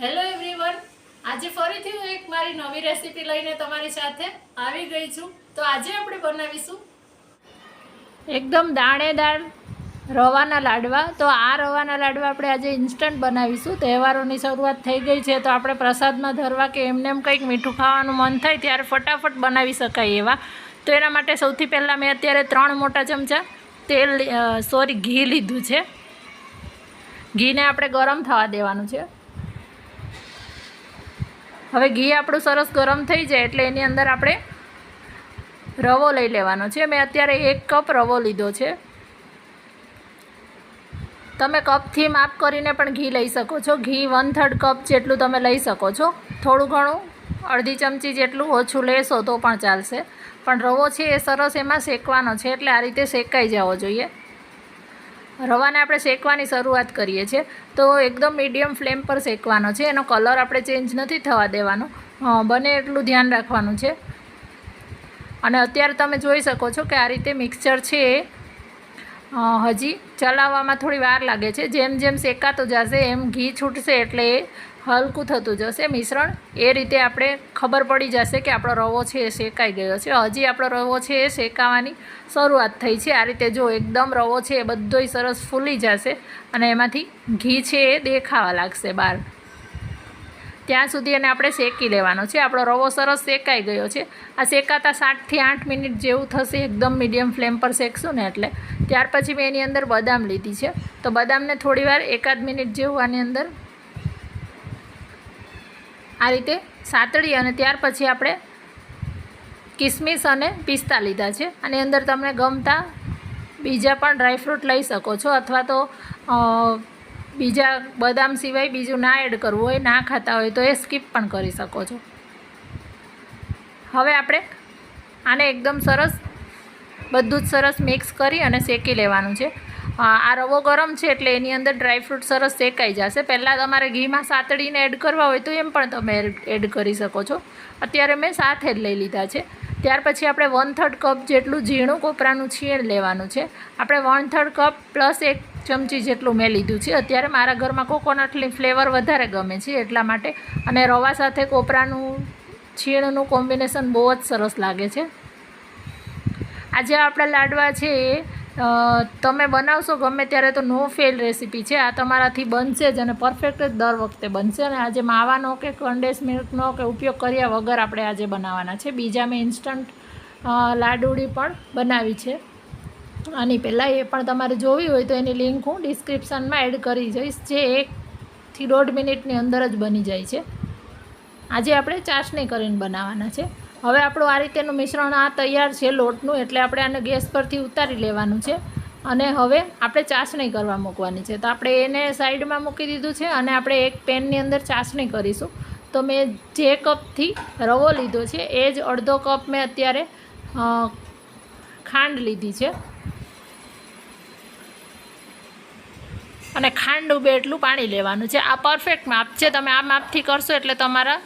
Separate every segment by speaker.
Speaker 1: Hello everyone, આજે ફરીથી હું એક મારી નવી રેસીપી લઈને તમારી સાથે આવી ગઈ છું. તો આજે આપણે બનાવીશું એકદમ દાણેદાર રવાના લાડવા. તો આ રવાના લાડવા આપણે આજે ઇન્સ્ટન્ટ બનાવીશું. તહેવારોની શરૂઆત થઈ ગઈ છે, તો આપણે પ્રસાદમાં ધરવા કે એમને એમ કંઈક મીઠું ખાવાનું મન થાય ત્યારે ફટાફટ બનાવી શકાય એવા. તો એના માટે સૌથી પહેલાં મેં અત્યારે 3 મોટા ચમચા ઘી લીધું છે. ઘીને આપણે ગરમ થવા દેવાનું છે. હવે ઘી આપણું સરસ ગરમ થઈ જાય એટલે એની અંદર આપણે રવો લઈ લેવાનો છે. મેં અત્યારે 1 કપ રવો લીધો છે. તમે કપથી માપ કરીને પણ ઘી લઈ શકો છો. ઘી 1/3 કપ જેટલું તમે લઈ શકો છો. થોડું ઘણું અડધી ચમચી જેટલું ઓછું લેશો તો પણ ચાલશે. પણ રવો છે એ સરસ એમાં શેકવાનો છે, એટલે આ રીતે શેકાઈ જવો જોઈએ. રવાને આપણે શેકવાની શરૂઆત કરીએ છીએ તો એકદમ મીડિયમ ફ્લેમ પર શેકવાનો છે. એનો કલર આપણે ચેન્જ નથી થવા દેવાનો, બને એટલું ધ્યાન રાખવાનું છે. અને અત્યારે તમે જોઈ શકો છો કે આ રીતે મિક્સચર છે એ હજી ચલાવવામાં થોડી વાર લાગે છે. જેમ જેમ શેકાતું જશે એમ ઘી છૂટશે એટલે એ હલકું થતું જશે મિશ્રણ. એ રીતે આપણે ખબર પડી જશે કે આપણો રવો છે એ શેકાઈ ગયો છે. હજી આપણો રવો છે એ શેકાવાની શરૂઆત થઈ છે. આ રીતે જો એકદમ રવો છે એ બધોય સરસ ફૂલી જશે અને એમાંથી ઘી છે એ દેખાવા લાગશે બહાર. ત્યાં સુધી એને આપણે શેકી લેવાનો છે. આપણો રવો સરસ શેકાઈ ગયો છે. આ શેકાતા 7 થી 8 મિનિટ જેવું થશે, એકદમ મીડિયમ ફ્લેમ પર શેકશું ને એટલે. ત્યાર પછી મેં એની અંદર બદામ લીધી છે. તો બદામને થોડીવાર 1-8 મિનિટ જેવું આની અંદર આ રીતે સાતળી અને ત્યાર પછી આપણે કિસમિસ અને પિસ્તા લીધા છે. આની અંદર તમને ગમતા બીજા પણ ડ્રાયફ્રૂટ લઈ શકો છો, અથવા તો બીજા બદામ સિવાય બીજું ના એડ કરવું હોય, ના ખાતા હોય તો એ સ્કીપ પણ કરી શકો છો. હવે આપણે આને એકદમ સરસ બધું જ સરસ મિક્સ કરી અને શેકી લેવાનું છે. આ રવો ગરમ છે એટલે એની અંદર ડ્રાયફ્રૂટ સરસ શેકાઈ જશે. પહેલાં તમારે ઘીમાં સાતળીને એડ કરવા હોય તો એમ પણ તમે એડ કરી શકો છો. અત્યારે મેં સાથે જ લઈ લીધા છે. ત્યાર પછી આપણે 1/3 કપ જેટલું ઝીણું કોપરાનું છીણ લેવાનું છે. આપણે 1/3 કપ પ્લસ 1 ચમચી જેટલું મેં લીધું છે. અત્યારે મારા ઘરમાં કોકોનટની ફ્લેવર વધારે ગમે છે એટલા માટે. અને રવા સાથે કોપરાનું છીણનું કોમ્બિનેશન બહુ જ સરસ લાગે છે. આજે આપણા લાડવા છે એ તમે બનાવશો ગમે ત્યારે તો નો ફેલ રેસીપી છે. આ તમારાથી બનશે જ અને પરફેક્ટ જ દર વખતે બનશે. અને આજે માવાનો કે કન્ડેન્સ મિલ્કનો કે ઉપયોગ કર્યા વગર આપણે આજે બનાવવાના છે. બીજા મેં ઇન્સ્ટન્ટ લાડુડી પણ બનાવી છે આની પહેલાં. એ પણ તમારે જોવી હોય તો એની લિંક હું ડિસ્ક્રિપ્શનમાં એડ કરી જઈશ, જે 1 થી 1.5 મિનિટની અંદર જ બની જાય છે. આજે આપણે ચાસણી કરીને બનાવવાના છે. હવે આપણું આ રીતેનું મિશ્રણ આ તૈયાર છે લોટનું, એટલે આપણે આને ગેસ પરથી ઉતારી લેવાનું છે. અને હવે આપણે ચાસણી કરવા મૂકવાની છે. તો આપણે એને સાઈડમાં મૂકી દીધું છે અને આપણે એક પેનની અંદર ચાસણી કરીશું. તો મેં જે કપથી રવો લીધો છે એ જ અડધો કપ મેં અત્યારે ખાંડ લીધી છે. અને ખાંડ ડૂબે એટલું પાણી લેવાનું છે. આ પરફેક્ટ માપ છે. તમે આ માપથી કરશો એટલે તમારા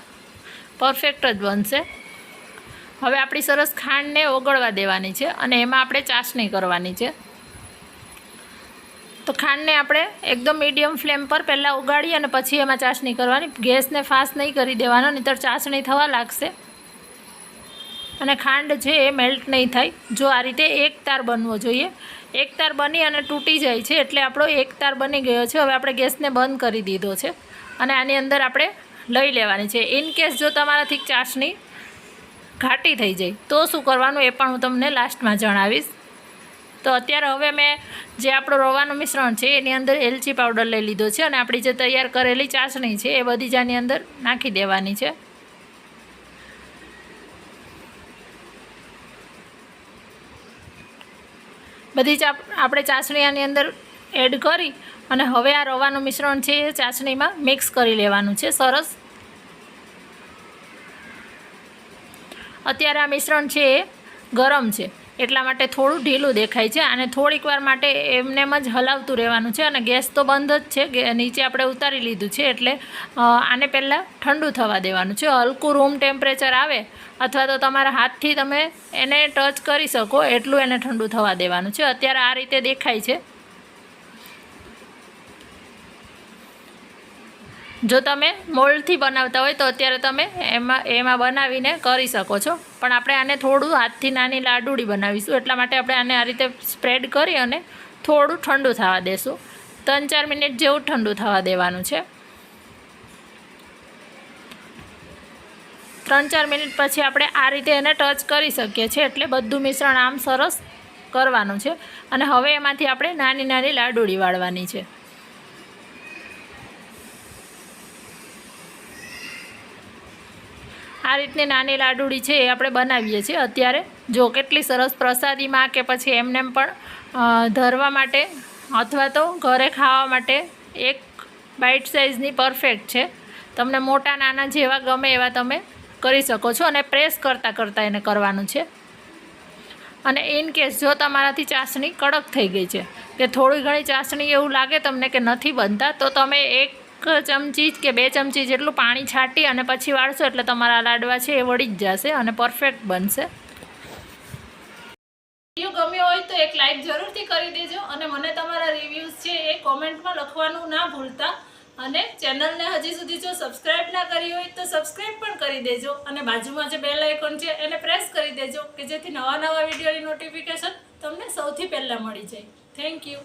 Speaker 1: પરફેક્ટ જ બનશે. હવે આપણી સરસ ખાંડને ઓગળવા દેવાની છે અને એમાં આપણે ચાસણી કરવાની છે. તો ખાંડને આપણે એકદમ મીડિયમ ફ્લેમ પર પહેલાં ઉગાડી અને પછી એમાં ચાસણી કરવાની. ગેસને ફાસ્ટ નહીં કરી દેવાનો, નહીંતર ચાસણી થવા લાગશે અને ખાંડ છે એ મેલ્ટ નહીં થાય. જો આ રીતે એક તાર બનવો જોઈએ. એક તાર બની અને તૂટી જાય છે એટલે આપણો એક તાર બની ગયો છે. હવે આપણે ગેસને બંધ કરી દીધો છે અને આની અંદર આપણે લઈ લેવાની છે. ઇન કેસ જો તમારાથી ચાસણી ઘાટી થઈ જાય તો શું કરવાનું એ પણ હું તમને લાસ્ટમાં જણાવીશ. તો અત્યારે હવે મેં જે આપણું રવાનું મિશ્રણ છે એની અંદર એલચી પાવડર લઈ લીધો છે અને આપણી જે તૈયાર કરેલી ચાસણી છે એ બધી જ આની અંદર નાખી દેવાની છે. બધી જ આપણે ચાસણી આની અંદર એડ કરી અને હવે આ રવાનું મિશ્રણ છે એ ચાસણીમાં મિક્સ કરી લેવાનું છે સરસ. અત્યારે આ મિશ્રણ છે એ ગરમ છે એટલા માટે થોડું ઢીલું દેખાય છે. આને થોડીક વાર માટે એમનેમ જ હલાવતું રહેવાનું છે. અને ગેસ તો બંધ જ છે, નીચે આપણે ઉતારી લીધું છે એટલે આને પહેલાં ઠંડુ થવા દેવાનું છે. હલકું રૂમ ટેમ્પરેચર આવે અથવા તો તમારા હાથથી તમે એને ટચ કરી શકો એટલું એને ઠંડુ થવા દેવાનું છે. અત્યારે આ રીતે દેખાય છે. જો તમે મોલ્ડથી બનાવતા હોય તો અત્યારે તમે એમાં બનાવીને કરી શકો છો, પણ આપણે આને થોડું હાથથી નાની લાડુડી બનાવીશું, એટલા માટે આપણે આને આ રીતે સ્પ્રેડ કરી અને થોડું ઠંડુ થવા દેશું. 3-4 મિનિટ જેવું ઠંડુ થવા દેવાનું છે. 3-4 મિનિટ પછી આપણે આ રીતે એને ટચ કરી શકીએ છીએ, એટલે બધું મિશ્રણ આમ સરસ કરવાનું છે. અને હવે એમાંથી આપણે નાની નાની લાડુડી વાળવાની છે. આ રીતની નાની લાડુડી છે એ આપણે બનાવીએ છીએ અત્યારે. જો કેટલી સરસ પ્રસાદીમાં કે પછી એમનેમ પણ ધરવા માટે અથવા તો ઘરે ખાવા માટે એક બાઇટ સાઇઝની પરફેક્ટ છે. તમને મોટા નાના જેવા ગમે એવા તમે કરી શકો છો, અને પ્રેસ કરતાં કરતાં એને કરવાનું છે. અને ઇન કેસ જો તમારાથી ચાસણી કડક થઈ ગઈ છે કે થોડી ઘણી ચાસણી એવું લાગે તમને કે નથી બનતા, તો તમે 1 ચમચી કે 2 ચમચી જેટલું પાણી છાંટી અને પછી વાળશો એટલે તમારા લાડવા છે એ વળી જ જશે અને પરફેક્ટ બનશે. વિડીયો ગમ્યો હોય તો એક લાઈક જરૂરથી કરી દેજો, અને મને તમારા રિવ્યૂઝ છે એ કોમેન્ટમાં લખવાનું ના ભૂલતા. અને ચેનલને હજી સુધી જો સબસ્ક્રાઈબ ના કરી હોય તો સબસ્ક્રાઈબ પણ કરી દેજો, અને બાજુમાં જે બેલ આઇકોન છે એને પ્રેસ કરી દેજો કે જેથી નવા વિડીયોની નોટિફિકેશન તમને સૌથી પહેલાં મળી જાય. Thank you.